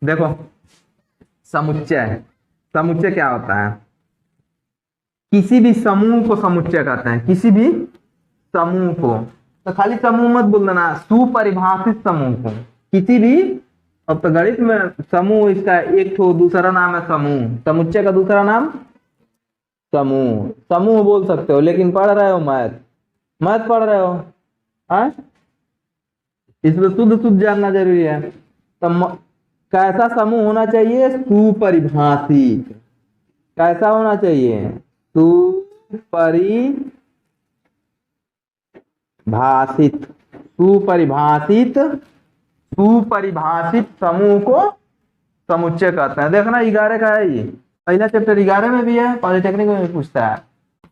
देखो समुच्चय, समुच्चय क्या होता है? किसी भी समूह को समुच्चय कहते हैं, किसी भी समूह को। तो खाली समूह मत बोल देना, सुपरिभाषित समूह को, किसी भी। अब तो गणित में समूह इसका एक ठो दूसरा नाम है समूह, समुच्चय का दूसरा नाम समूह। समूह बोल सकते हो, लेकिन पढ़ रहे हो मैथ, मैथ पढ़ रहे हो, हाँ? इसमें शुद्ध शुद्ध जानना जरूरी है। तो कैसा समूह होना चाहिए? सुपरिभाषित। कैसा होना चाहिए? सुपरिभाषित। सुपरिभाषित, सुपरिभाषित समूह को समुच्चय कहते हैं। देखना 11 का है ये, पहला चैप्टर 11 में भी है, पॉलिटेक्निक में भी पूछता है।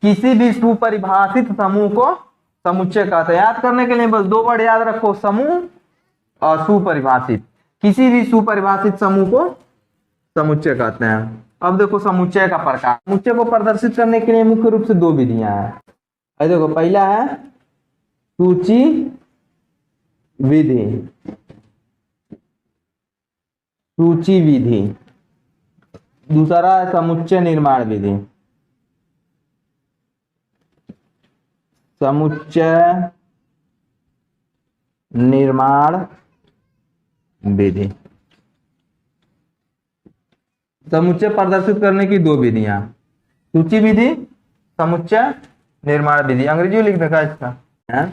किसी भी सुपरिभाषित समूह को समुच्चय कहते हैं। याद करने के लिए बस 2 वर्ड याद रखो, समूह और सुपरिभाषित। किसी भी सुपरिभाषित समूह को समुच्चय कहते हैं। अब देखो समुच्चय का प्रकार। समुच्चय को प्रदर्शित करने के लिए मुख्य रूप से 2 विधियां हैं। देखो पहला है सूची विधि, सूची विधि। दूसरा है समुच्चय निर्माण विधि। समुच्चय निर्माण विधि। समुच्चय प्रदर्शित करने की 2 विधियां, सूची विधि, समुच्चय निर्माण विधि। अंग्रेजी लिख देखा इसका है?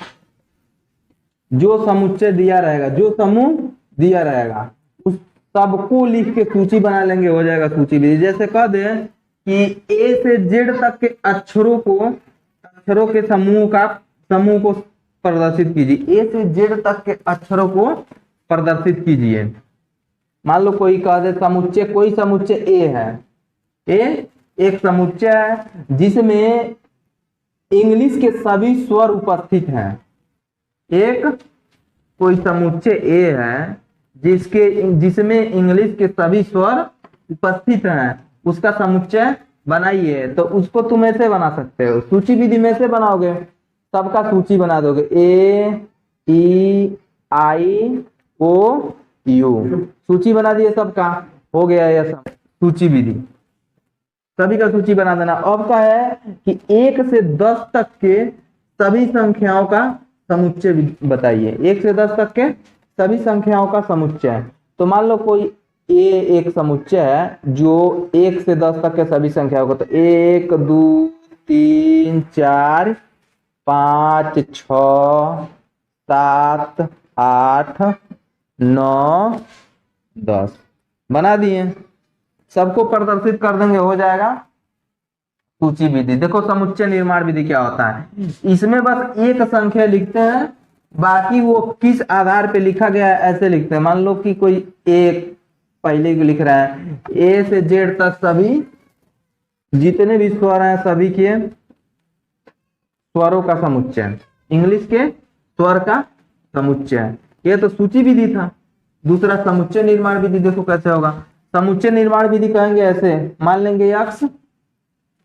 जो समुच्चय दिया रहेगा, जो समूह दिया रहेगा, उस सबको लिख के सूची बना लेंगे, हो जाएगा सूची विधि। जैसे कह दे कि ए से जेड तक के अक्षरों को, अक्षरों के समूह को प्रदर्शित कीजिए। ए से जेड तक के अक्षरों को प्रदर्शित कीजिए। मान लो कोई कह दे समुच्चय, कोई समुच्चय ए है। ए एक समुच्चय है जिसमें इंग्लिश के सभी स्वर उपस्थित हैं। एक कोई समुच्चय ए है जिसमें इंग्लिश के सभी स्वर उपस्थित हैं, उसका समुच्चय बनाइए। तो उसको तुम ऐसे बना सकते हो, सूची विधि में से बनाओगे, सबका सूची बना दोगे। ए ई आई ओ यू, सूची बना दिए सबका, हो गया यह सब सूची विधि। सभी का सूची बना देना। अब का है कि 1 से 10 तक के सभी संख्याओं का समुच्चय बताइए। 1 से 10 तक के सभी संख्याओं का समुच्चय। तो मान लो कोई ए एक समुच्चय है जो 1 से 10 तक के सभी संख्याओं को, तो 1 2 3 4 5 6 7 8 9 10 बना दिए, सबको प्रदर्शित कर देंगे, हो जाएगा सूची विधि। देखो समुच्चय निर्माण विधि क्या होता है, इसमें बस एक संख्या लिखते हैं, बाकी वो किस आधार पे लिखा गया है ऐसे लिखते हैं। मान लो कि कोई एक पहले को लिख रहा है, ए से जेड तक सभी जितने भी स्वर हैं सभी के स्वरों का समुच्चय, इंग्लिश के स्वर का समुच्चय। ये तो सूची विधि था। दूसरा समुच्चय निर्माण विधि देखो कैसे होगा। समुच्चय निर्माण विधि कहेंगे ऐसे, मान लेंगे यक्ष,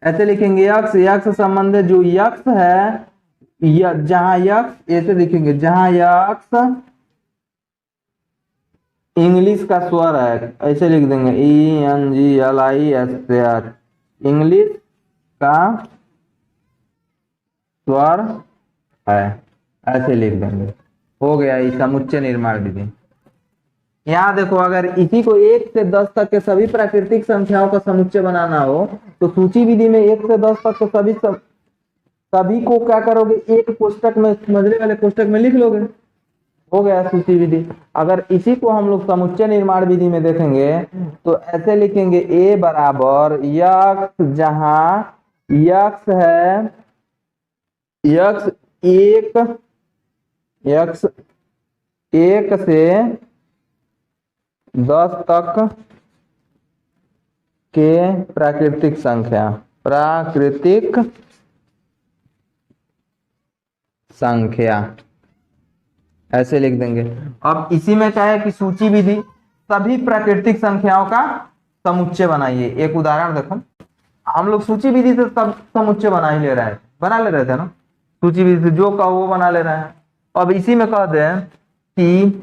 ऐसे लिखेंगे यक्ष, यक्ष संबंध जो यक्ष है, जहां यक्ष ऐसे लिखेंगे, जहां यक्ष इंग्लिश का स्वर है, ऐसे लिख देंगे ENGLISH, इंग्लिश का स्वर है, ऐसे लिख देंगे, हो गया ये समुच्चय निर्माण विधि। यहाँ देखो अगर इसी को 1 से 10 तक के सभी प्राकृतिक संख्याओं का समुच्चय बनाना हो तो सूची विधि में 1 से 10 तक के सभी को क्या करोगे, एक कोष्टक में, समझने वाले कोष्टक में लिख लोगे, हो गया सूची विधि। अगर इसी को हम लोग समुच्चय निर्माण विधि में देखेंगे तो ऐसे लिखेंगे ए बराबर यक्ष, जहां यक्ष है, यक्ष एक से 10 तक के प्राकृतिक संख्या ऐसे लिख देंगे। अब इसी में क्या है कि सूची विधि सभी प्राकृतिक संख्याओं का समुच्चय बनाइए। एक उदाहरण देखो, हम लोग सूची विधि से सब समुच्चय बना ले रहे थे ना, सूची विधि से जो कहो वो बना ले रहे हैं। अब इसी में कह दें कि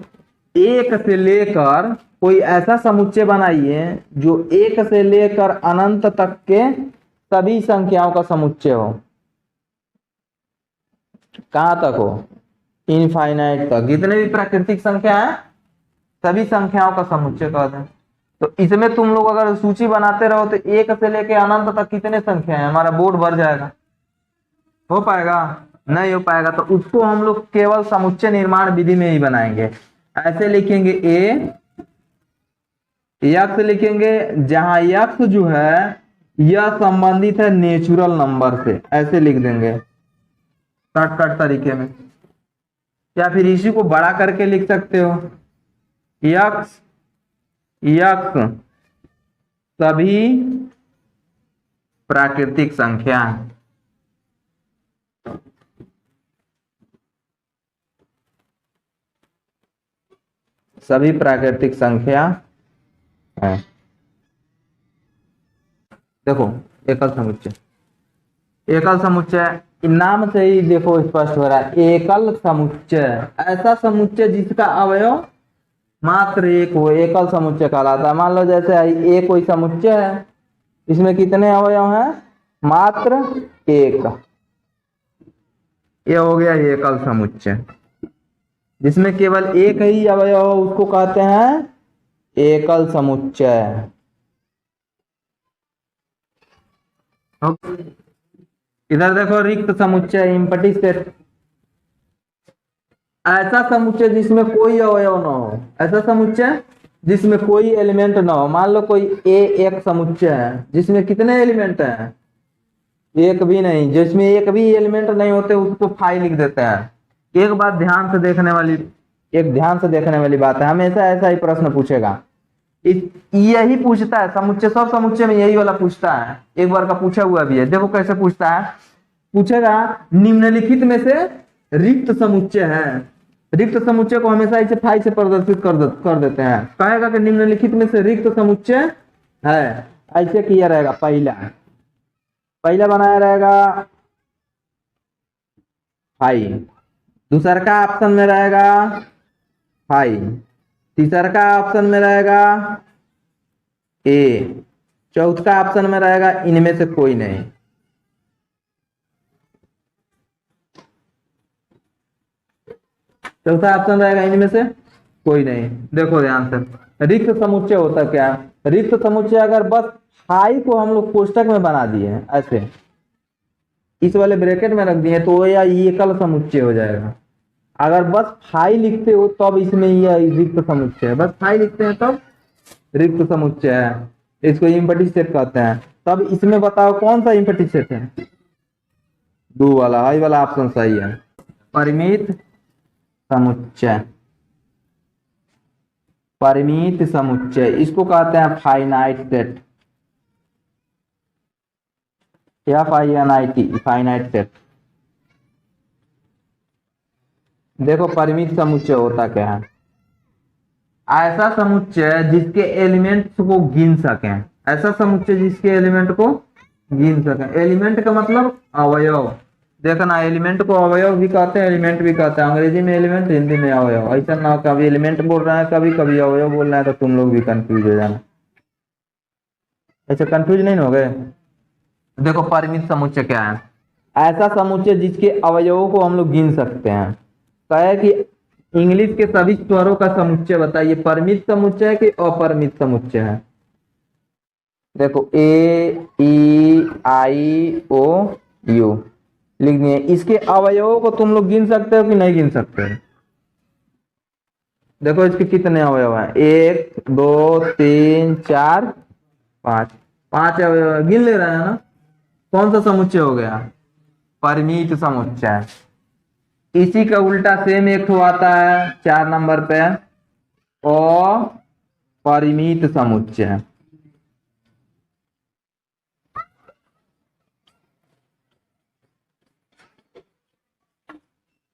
एक से लेकर कोई ऐसा समुच्चय बनाइए जो एक से लेकर अनंत तक के सभी संख्याओं का समुच्चय हो। कहां तक हो? इनफाइनाइट तक। जितने भी प्राकृतिक संख्या है सभी संख्याओं का समुच्चय कह दें। तो इसमें तुम लोग अगर सूची बनाते रहो तो एक से लेकर अनंत तक कितने संख्या है, हमारा बोर्ड भर जाएगा। हो पाएगा? नहीं हो पाएगा। तो उसको हम लोग केवल समुच्चय निर्माण विधि में ही बनाएंगे। ऐसे लिखेंगे ए यक्स लिखेंगे जहां यक्स जो है यह संबंधित है नेचुरल नंबर से, ऐसे लिख देंगे शॉर्टकट तरीके में। या फिर इसी को बड़ा करके लिख सकते हो, यक्स यक्स सभी प्राकृतिक संख्या। सभी प्राकृतिक संख्या है। देखो एकल समुच्चय, एकल समुच्चय नाम से ही देखो स्पष्ट हो रहा है। एकल समुच्चय ऐसा समुच्चय जिसका अवयव मात्र एक हो, एकल समुच्चय कहलाता है। मान लो जैसे ए कोई समुच्चय है, इसमें कितने अवयव हैं? मात्र एक। ये हो गया एकल समुच्चय। जिसमें केवल एक ही अवयव हो उसको कहते हैं एकल समुच्चय। इधर देखो रिक्त समुच्चय, एम्प्टी सेट। ऐसा समुच्चय जिसमें कोई अवयव न हो, ऐसा समुच्चय जिसमें कोई एलिमेंट न हो। मान लो कोई ए एक समुच्चय है जिसमें कितने एलिमेंट हैं? एक भी नहीं। जिसमें एक भी एलिमेंट नहीं होते उसको फाई लिख देते हैं। एक बात ध्यान से देखने वाली बात है, हमेशा ऐसा ही प्रश्न पूछेगा। यही पूछता है समुच्चय, सब समुच्चय में यही वाला पूछता है। एक बार का पूछा हुआ भी है। देखो कैसे पूछता है, पूछेगा निम्नलिखित में से रिक्त समुच्चय है। रिक्त समुच्चय को हमेशा इसे फाई से प्रदर्शित कर देते हैं। कहेगा कि निम्नलिखित में से रिक्त समुच्चय है, ऐसे किया रहेगा। पहला बनाया रहेगा फाई, दूसरा का ऑप्शन में रहेगा फाई, तीसरा का ऑप्शन में रहेगा ए, चौथा ऑप्शन में रहेगा इनमें से कोई नहीं। चौथा ऑप्शन रहेगा इनमें से कोई नहीं। देखो ध्यान से, रिक्त समुच्चय होता क्या है? रिक्त समुच्चय अगर बस फाई को हम लोग कोष्टक में बना दिए ऐसे, इस वाले ब्रैकेट में रख दिए तो यह एकल समुच्चय हो जाएगा। अगर बस फाई लिखते हो तब इसमें यह रिक्त समुच्चय है। बस फाई लिखते हैं तब रिक्त समुच्चय है। इसको एम्प्टी सेट कहते हैं। तब इसमें बताओ कौन सा एम्प्टी सेट है? दो वाला, हाई वाला ऑप्शन सही है। परिमित समुच्चय, परिमित समुच्चय इसको कहते हैं फाइनाइट सेट या फाइनाइट सेट। देखो परिमित समुच्चय होता क्या है? ऐसा समुच्चय जिसके एलिमेंट्स को गिन सकें। ऐसा समुच्चय जिसके एलिमेंट को गिन सकें। एलिमेंट का मतलब अवयव। देखना, एलिमेंट को अवयव भी कहते हैं, एलिमेंट भी कहते हैं। अंग्रेजी में एलिमेंट, हिंदी में अवयव। ऐसा ना कभी एलिमेंट बोल रहा है, कभी कभी अवयव बोल रहा है, तो तुम लोग भी कंफ्यूज हो जाना। ऐसे कंफ्यूज नहीं हो गए? देखो परिमित समुच्चय क्या है? ऐसा समुच्चय जिसके अवयवों को हम लोग गिन सकते हैं। कहे कि इंग्लिश के सभी स्वरों का समुच्चय बताइए, परिमित समुच्चय है कि अपरिमित समुच्चय है? देखो ए ई आई ओ यू लिख दिए। इसके अवयवों को तुम लोग गिन सकते हो कि नहीं गिन सकते? देखो इसके कितने अवयव हैं? 1 2 3 4 5, 5 अवयव गिन ले रहे हैं ना। कौन सा समुच्चय हो गया? परिमित समुच्चय। इसी का उल्टा सेम एक तो आता है 4 नंबर पे, अपरिमित समुच्चय।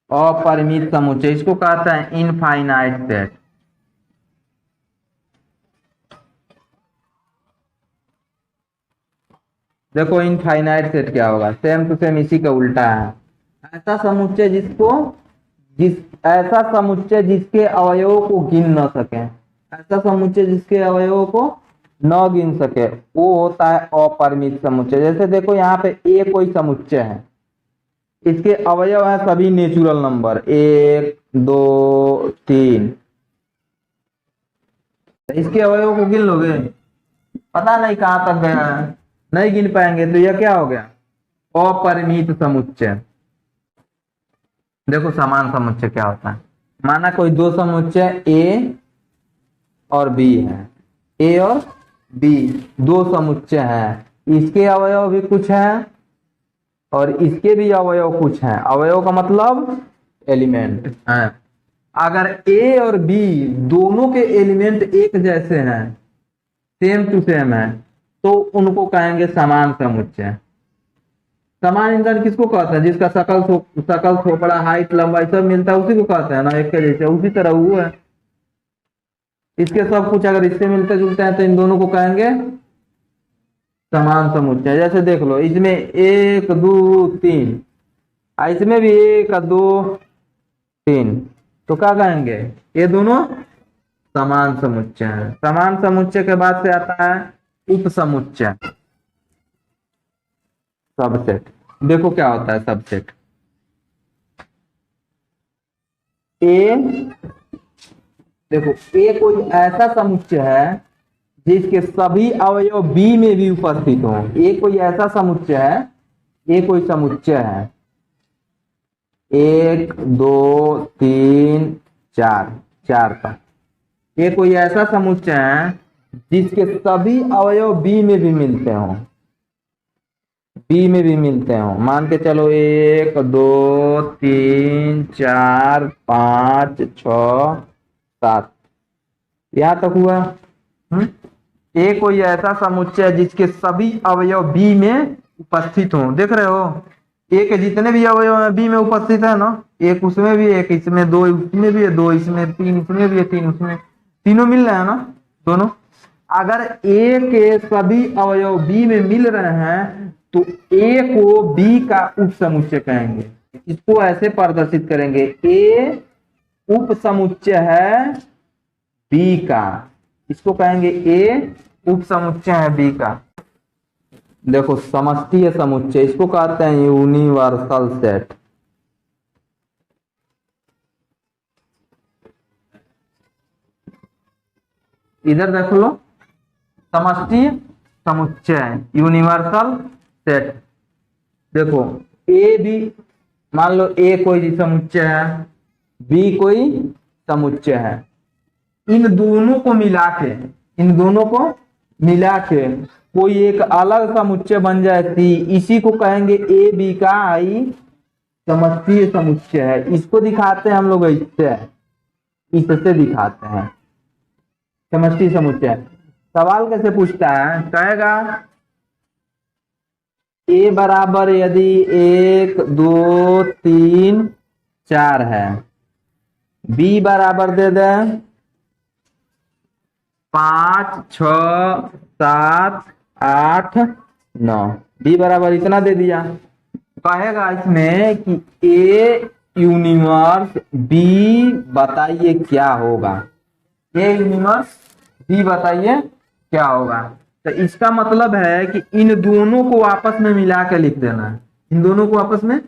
अपरिमित समुच्चय इसको कहता है इनफाइनाइट सेट। देखो इनफाइनाइट सेट क्या होगा? सेम टू सेम इसी का उल्टा है। ऐसा समुच्चय जिसको ऐसा समुच्चय जिसके अवयवों को गिन न सके, ऐसा समुच्चय जिसके अवयवों को न गिन सके वो होता है अपरिमित समुच्चय। जैसे देखो यहाँ पे ए कोई समुच्चय है, इसके अवयव है सभी नेचुरल नंबर 1 2 3, इसके अवयवों को गिन लोगे? पता नहीं कहां तक गया है, नहीं गिन पाएंगे, तो यह क्या हो गया? अपरिमित समुच्चय। देखो समान समुच्चय क्या होता है, माना कोई दो समुच्चय ए और बी है, ए और बी दो समुच्चय है, इसके अवयव भी कुछ है और इसके भी अवयव कुछ हैं। अवयव का मतलब एलिमेंट है। अगर ए और बी दोनों के एलिमेंट एक जैसे हैं, सेम टू सेम है, तो उनको कहेंगे समान समुच्चय। समान इंसान किसको कहते हैं? जिसका शकल थोपड़ा हाइट लंबाई सब मिलता है, उसी को कहते हैं ना एक के जैसे। उसी तरह वो है, इसके सब कुछ अगर इससे मिलते जुलते हैं तो इन दोनों को कहेंगे समान समुच्चय। जैसे देख लो इसमें 1 2 3, इसमें भी 1 2 3, तो क्या कहेंगे? ये दोनों समान समुच्चय है। समान समुच्चय के बाद से आता है उप समुच्चय, सबसेट। देखो क्या होता है सबसेट। ए, देखो ए कोई ऐसा समुच्चय है जिसके सभी अवयव बी में भी उपस्थित हो। ए कोई ऐसा समुच्चय है, ए कोई समुच्चय है 1 2 3 4, 4 तक। ये कोई ऐसा समुच्चय है जिसके सभी अवयव बी में भी मिलते हो, बी में भी मिलते हो। मान के चलो 1 2 3 4 5 6 7, यहां तक हुआ। ए कोई ऐसा समुच्चय है जिसके सभी अवयव बी में उपस्थित हो। देख रहे हो ए के जितने भी अवयव बी में उपस्थित है ना, एक उसमें भी, एक इसमें, 2 उसमें भी है, 2 इसमें, 3 इसमें भी है, 3 उसमें, तीनों मिल रहे हैं ना दोनों। अगर ए के सभी अवयव बी में मिल रहे हैं तो ए को बी का उप समुच्चय कहेंगे। इसको ऐसे प्रदर्शित करेंगे, ए उप समुच्चय है बी का, इसको कहेंगे ए उप समुच्चय है बी का। देखो समष्टीय समुच्चय, इसको कहते हैं यूनिवर्सल सेट। इधर देख लो समष्टीय समुच्चय यूनिवर्सल सेट। देखो ए बी, मान लो ए कोई समुच्चय है, बी कोई समुच्चय है, इन दोनों को मिला के, इन दोनों को मिला के कोई एक अलग समुच्चय बन जाए सी, इसी को कहेंगे ए बी का आई समष्टीय समुच्चय है। इसको दिखाते हैं हम लोग इससे, इससे दिखाते हैं समष्टि समुच्चय। सवाल कैसे पूछता है? कहेगा ए बराबर यदि 1 2 3 4 है, बी बराबर दे दे 5 6 7 8 9, बी बराबर इतना दे दिया। कहेगा इसमें कि ए यूनिवर्स बी बताइए क्या होगा, ए यूनिवर्स बी बताइए क्या होगा। तो इसका मतलब है कि इन दोनों को आपस में मिला के लिख देना है, इन दोनों को आपस में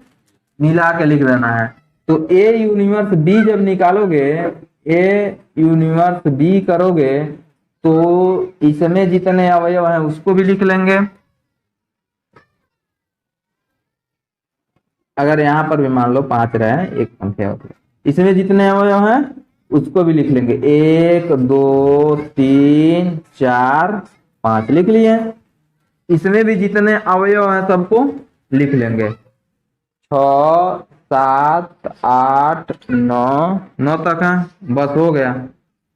मिला के लिख देना है। तो ए यूनिवर्स बी जब निकालोगे, ए यूनिवर्स बी करोगे, तो इसमें जितने अवयव हैं उसको भी लिख लेंगे। अगर यहाँ पर भी मान लो 5 रहे, एक संख्या होती है, इसमें जितने अवयव हैं उसको भी लिख लेंगे। 1 2 3 4 5 लिख लिए। इसमें भी जितने अवयव हैं सबको लिख लेंगे। 6 7 8 9 तक है, बस हो गया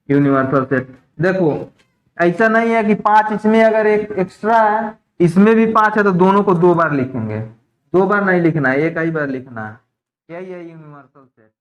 यूनिवर्सल सेट। देखो ऐसा नहीं है कि 5 इसमें अगर एक एक्स्ट्रा है, इसमें भी 5 है, तो दोनों को 2 बार लिखेंगे। 2 बार नहीं लिखना है, एक ही बार लिखना है। यही है यूनिवर्सल सेट।